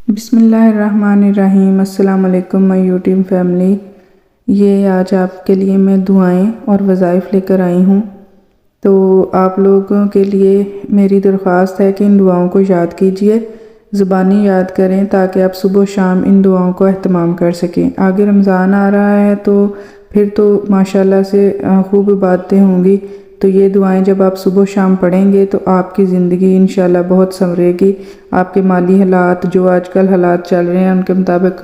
बिस्मिल्लाहिर्रहमानिर्रहीम। अस्सलाम वालेकुम माय यूट्यूब फैमिली। ये आज आपके लिए मैं दुआएं और वज़ाइफ लेकर आई हूँ। तो आप लोगों के लिए मेरी दरख्वास्त है कि इन दुआओं को याद कीजिए, ज़ुबानी याद करें ताकि आप सुबह शाम इन दुआओं को अहतमाम कर सकें। आगे रमज़ान आ रहा है तो फिर तो माशाल्लाह से खूब इबादतें होंगी। तो ये दुआएं जब आप सुबह शाम पढ़ेंगे तो आपकी ज़िंदगी इंशाल्लाह बहुत संवरेगी। आपके माली हालात जो आजकल हालात चल रहे हैं उनके मुताबिक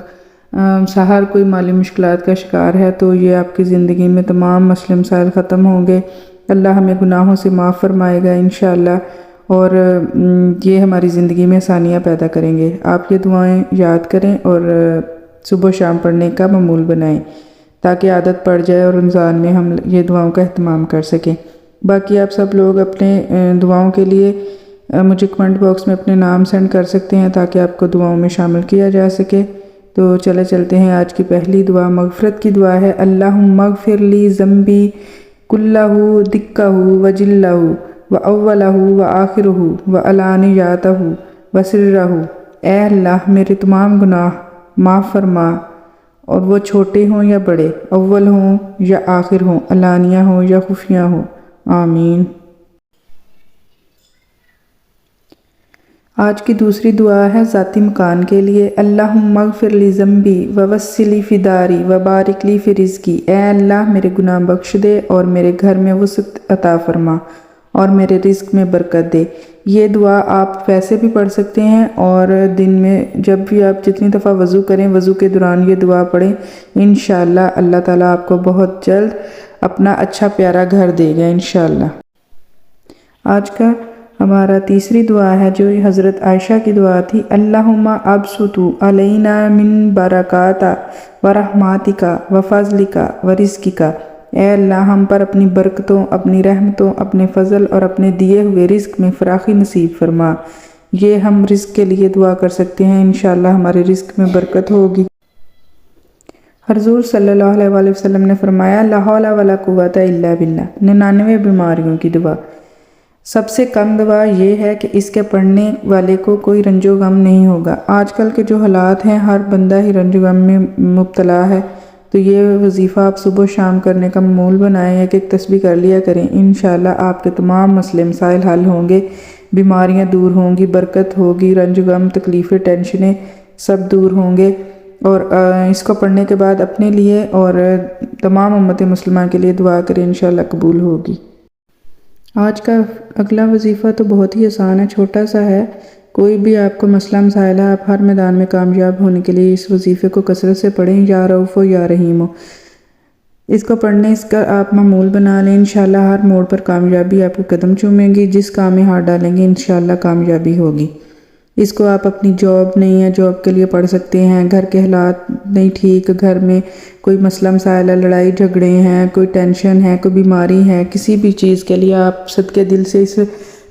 हर कोई माली मुश्किलात का शिकार है, तो ये आपकी ज़िंदगी में तमाम मसले मसाइल ख़त्म होंगे। अल्लाह हमें गुनाहों से माफ़ फरमाएगा इंशाल्लाह, और ये हमारी ज़िंदगी में आसानियाँ पैदा करेंगे। आप ये दुआएं याद करें और सुबह शाम पढ़ने का मामूल बनाएं ताकि आदत पड़ जाए और रमज़ान में हम ये दुआओं का अहतमाम कर सकें। बाकी आप सब लोग अपने दुआओं के लिए मुझे कमेंट बॉक्स में अपने नाम सेंड कर सकते हैं ताकि आपको दुआओं में शामिल किया जा सके। तो चलते हैं। आज की पहली दुआ मग़फ़िरत की दुआ है। अल्लाहुम्मा मग़फ़िर ली ज़म्बी कुल्लहु दिक्कहु व जिल्लहु व अव्वलहु व आखिरहु व अलानियातहु व सिर्रहु। ए अल्लाह मेरे तमाम गुनाह माफ़ फरमा, और वो छोटे हों या बड़े, अव्वल हों या आखिर हों, अलानिया हों या खुफिया हों। आमीन। आज की दूसरी दुआ है ज़ाती मकान के लिए। अल्लाहुम्मा मग़फ़िर ली ज़म्बी व वस्सिली फ़िदारी व बारिक ली फ़ी रिज़्क़ी। ए अल्लाह मेरे गुनाह बख्श दे और मेरे घर में वसअत अता फरमा और मेरे रिज़्क़ में बरकत दे। ये दुआ आप वैसे भी पढ़ सकते हैं और दिन में जब भी आप जितनी दफ़ा वज़ू करें, वज़ू के दौरान ये दुआ पढ़ें। इंशाअल्लाह अल्लाह ताला आपको बहुत जल्द अपना अच्छा प्यारा घर देगा इंशाअल्लाह। आज का हमारा तीसरी दुआ है जो हज़रत आयशा की दुआ थी। अल्लाहुम्मा अबसुतु अलैना मिन बरकाता व रहमातिका व फ़ज़लिका व रिज़्क़िका। ए अल्लाह हम पर अपनी बरकतों, अपनी रहमतों, अपने फ़ज़ल और अपने दिए हुए रिज़्क़ में फ़राखी नसीब फरमा। ये हम रिज़्क़ के लिए दुआ कर सकते हैं, इंशाअल्लाह हमारे रिज़्क़ में बरकत होगी। हुज़ूर सल्लल्लाहु अलैहि वसल्लम ने फरमाया ला हौला वला कुव्वता इल्ला बिल्लाह। 99 बीमारियों की दुआ। सबसे कम दवा ये है कि इसके पढ़ने वाले को कोई रंजो गम नहीं होगा। आजकल के जो हालात हैं हर बंदा ही रंजो गम में मुब्तला है, तो ये वजीफ़ा आप सुबह शाम करने का मामूल बनाएं, एक तस्बीह कर लिया करें। इंशाअल्लाह आपके तमाम मसले मसाइल हल होंगे, बीमारियां दूर होंगी, बरकत होगी, रंजो गम तकलीफ़ें टेंशनें सब दूर होंगे। और इसको पढ़ने के बाद अपने लिए और तमाम उम्मत मुस्लिमा के लिए दुआ करें, इंशाअल्लाह कबूल होगी। आज का अगला वजीफ़ा तो बहुत ही आसान है, छोटा सा है। कोई भी आपको मसला मसाइल है, आप हर मैदान में कामयाब होने के लिए इस वजीफ़े को कसरत से पढ़ें। या रऊफ़ो या रहीमो, इसको पढ़ने इसका आप मामूल बना लें। इंशाअल्लाह हर मोड़ पर कामयाबी आपको कदम चूमेगी। जिस काम में हाथ डालेंगे इंशाअल्लाह कामयाबी होगी। इसको आप अपनी जॉब नहीं है, जॉब के लिए पढ़ सकते हैं। घर के हालात नहीं ठीक, घर में कोई मसला मसाइल है, लड़ाई झगड़े हैं, कोई टेंशन है, कोई बीमारी है, किसी भी चीज़ के लिए आप सदके दिल से इस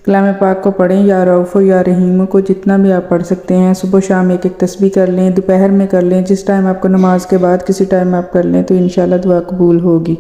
कलाम पाक को पढ़ें। या रऊफ़ो या रहीम को जितना भी आप पढ़ सकते हैं। सुबह शाम एक तस्बीह कर लें, दोपहर में कर लें, जिस टाइम आपको नमाज के बाद किसी टाइम आप कर लें, तो इंशाअल्लाह दुआ कबूल होगी।